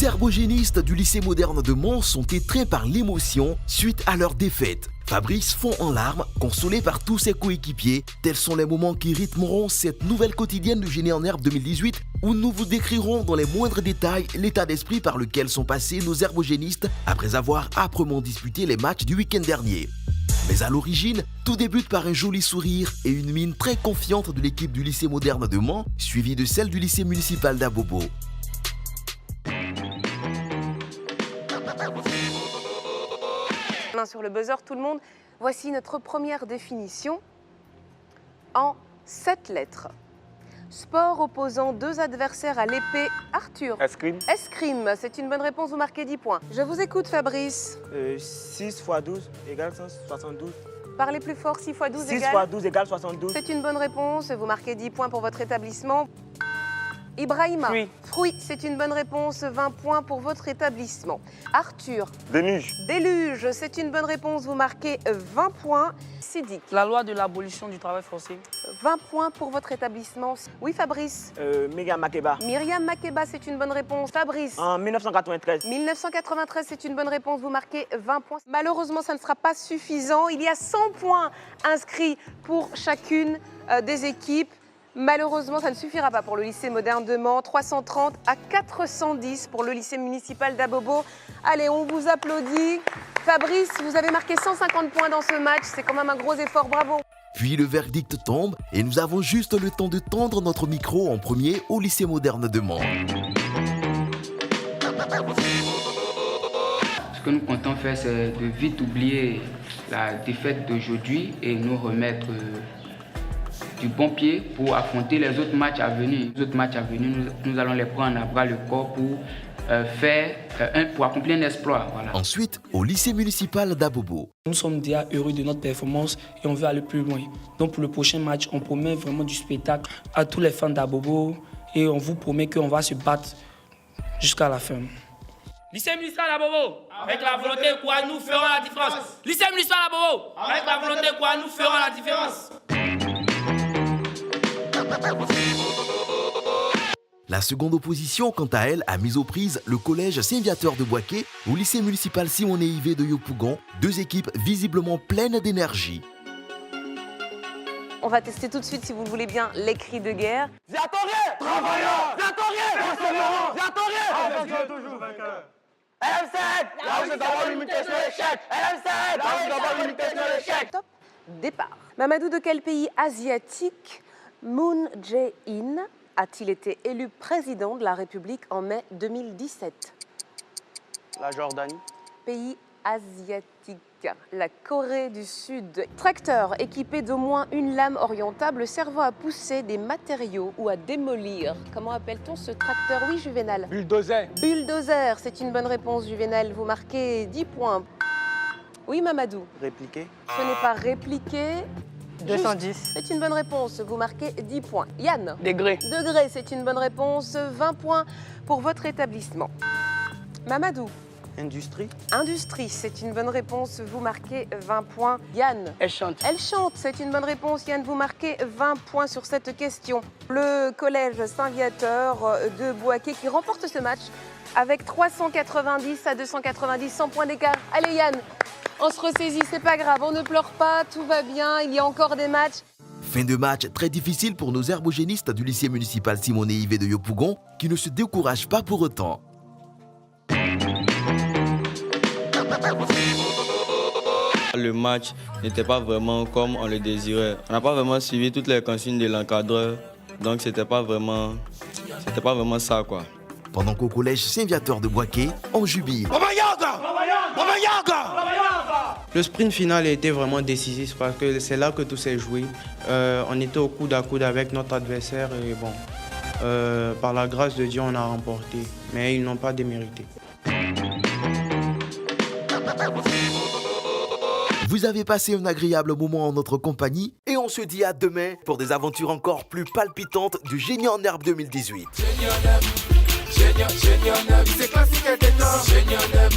herbogénistes du lycée moderne de Mons sont étreints par l'émotion suite à leur défaite. Fabrice fond en larmes, consolé par tous ses coéquipiers. Tels sont les moments qui rythmeront cette nouvelle quotidienne du Génie en Herbe 2018 où nous vous décrirons dans les moindres détails l'état d'esprit par lequel sont passés nos herbogénistes après avoir âprement disputé les matchs du week-end dernier. Mais à l'origine, tout débute par un joli sourire et une mine très confiante de l'équipe du lycée moderne de Mans, suivie de celle du lycée municipal d'Abobo. Main sur le buzzer, tout le monde. Voici notre première définition en 7 lettres. Sport opposant 2 adversaires à l'épée. Arthur. Escrime. Escrime, c'est une bonne réponse, vous marquez 10 points. Je vous écoute, Fabrice. 6 x 12 égale 172. Parlez plus fort, 6 x 12 6 égale. x 12 égale 72. C'est une bonne réponse, vous marquez 10 points pour votre établissement. Ibrahima. Fruit. Fruit, c'est une bonne réponse, 20 points pour votre établissement. Arthur. Déluge. Déluge, c'est une bonne réponse, vous marquez 20 points. Sidic. La loi de l'abolition du travail forcé. 20 points pour votre établissement. Oui, Fabrice. Myriam Makeba. Myriam Makeba, c'est une bonne réponse. Fabrice. En 1993. 1993, c'est une bonne réponse, vous marquez 20 points. Malheureusement, ça ne sera pas suffisant. Il y a 100 points inscrits pour chacune des équipes. Malheureusement, ça ne suffira pas pour le lycée moderne de Mans. 330 à 410 pour le lycée municipal d'Abobo. Allez, on vous applaudit. Fabrice, vous avez marqué 150 points dans ce match. C'est quand même un gros effort, bravo. Puis le verdict tombe et nous avons juste le temps de tendre notre micro en premier au lycée moderne de Mans. Ce que nous comptons faire, c'est de vite oublier la défaite d'aujourd'hui et nous remettre du bon pied pour affronter les autres matchs à venir. Les autres matchs à venir, nous allons les prendre à bras le corps pour pour accomplir un exploit. Voilà. Ensuite, au lycée municipal d'Abobo. Nous sommes déjà heureux de notre performance et on veut aller plus loin. Donc pour le prochain match, on promet vraiment du spectacle à tous les fans d'Abobo et on vous promet qu'on va se battre jusqu'à la fin. Lycée municipal d'Abobo, avec la volonté de quoi nous ferons la différence. Lycée municipal d'Abobo, avec la volonté de quoi nous ferons la différence. La seconde opposition, quant à elle, a mis aux prises le collège Saint-Viateur de Boaké au lycée municipal Simon-Néivé de Yopougon, 2 équipes visiblement pleines d'énergie. On va tester tout de suite, si vous le voulez bien, les cris de guerre. Viatorien. Travailleur. Viatorien. Persévérant. Viatorien. Toujours vainqueur. LM7. Là où c'est d'abord limité sur l'échec. LM7. Là où c'est d'abord limité sur l'échec. Top départ. Mamadou, de quel pays asiatique Moon Jae-in a-t-il été élu président de la République en mai 2017? La Jordanie. Pays asiatique, la Corée du Sud. Tracteur équipé d'au moins une lame orientable servant à pousser des matériaux ou à démolir. Comment appelle-t-on ce tracteur? Oui, Juvénal. Bulldozer. Bulldozer, c'est une bonne réponse, Juvénal. Vous marquez 10 points. Oui, Mamadou. Répliqué. Ce n'est pas répliqué. 210. C'est une bonne réponse, vous marquez 10 points. Yann. Degré. Degré, c'est une bonne réponse, 20 points pour votre établissement. Mamadou. Industrie. Industrie, c'est une bonne réponse, vous marquez 20 points. Yann. Elle chante. Elle chante, c'est une bonne réponse. Yann, vous marquez 20 points sur cette question. Le collège Saint-Viateur de Boaké qui remporte ce match avec 390 à 290, 100 points d'écart. Allez Yann, on se ressaisit, c'est pas grave, on ne pleure pas, tout va bien, il y a encore des matchs. Fin de match très difficile pour nos herbogénistes du lycée municipal Simon-Néivé de Yopougon qui ne se découragent pas pour autant. Le match n'était pas vraiment comme on le désirait. On n'a pas vraiment suivi toutes les consignes de l'encadreur, donc c'était pas vraiment ça quoi. Pendant qu'au collège Saint-Viateur de Boaké, on jubile. Le sprint final a été vraiment décisif parce que c'est là que tout s'est joué. On était au coude à coude avec notre adversaire et bon, par la grâce de Dieu, on a remporté. Mais ils n'ont pas démérité. Vous avez passé un agréable moment en notre compagnie et on se dit à demain pour des aventures encore plus palpitantes du Génie en Herbe 2018. Génie en Herbe, c'est classique et détente. Génie en Herbe.